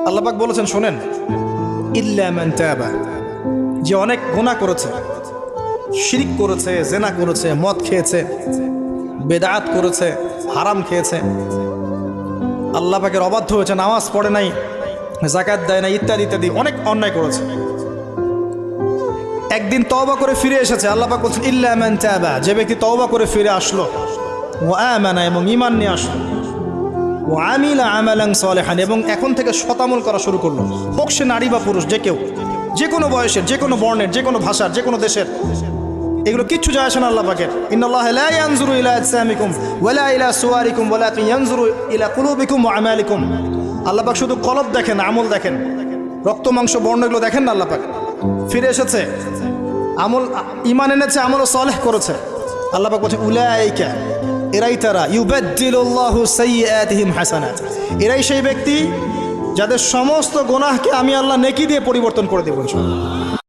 আল্লাহ পাক বলেছেন শোনেন, ইল্লা মান তাবা, যে অনেক গুনাহ করেছে, শিরক করেছে, জেনা করেছে, মদ খেয়েছে, বেদাত করেছে, হারাম খেয়েছে, আল্লাহ পাকের অবাধ্য হয়েছে, নামাজ পড়ে নাই, যাকাত দেয় না, ইত্যাদি ইত্যাদি অনেক অন্যায় করেছে, একদিন তওবা করে ফিরে এসেছে। আল্লাহ পাক বলছেন ইল্লা মান তাবা, যে ব্যক্তি তওবা করে ফিরে আসলো, ওয়া আমানা, এবং ঈমান নিয়ে আসলো, ওয়া আমিলা আমালান সালিহান, এবং এখন থেকে সতামল করা শুরু করলো, হোক সে নারী বা পুরুষ, যে কেউ, যে কোনো বয়সের, যে কোনো বর্ণের, যে কোনো ভাষার, যে কোনো দেশের, এগুলো কিচ্ছু যায় আসে না আল্লাহ পাকের। ইন্নাল্লাহা লা ইয়ানজুরু ইলা আজসামিকুম ওয়ালা ইলা সুওয়ারিকুম ওয়ালাকিন ইয়ানজুরু ইলা কুলুবিকুম ওয়া আমালিকুম। আল্লাহ পাক শুধু কলব দেখেন, আমল দেখেন, রক্ত মাংস বর্ণ এগুলো দেখেন না। আল্লাহ পাক ফিরে এসেছে, আমল, ঈমান এনেছে, আমল সালেহ করেছে। আল্লাহ পাক বলছেন উলাইকা, এরাই তারা, ইউবাদদিলুল্লাহু সাইয়্যাতিহিম হাসানাত, এরাই সেই ব্যক্তি যাদের সমস্ত গুনাহকে আমি আল্লাহ নেকি দিয়ে পরিবর্তন করে দেব ইনশাআল্লাহ।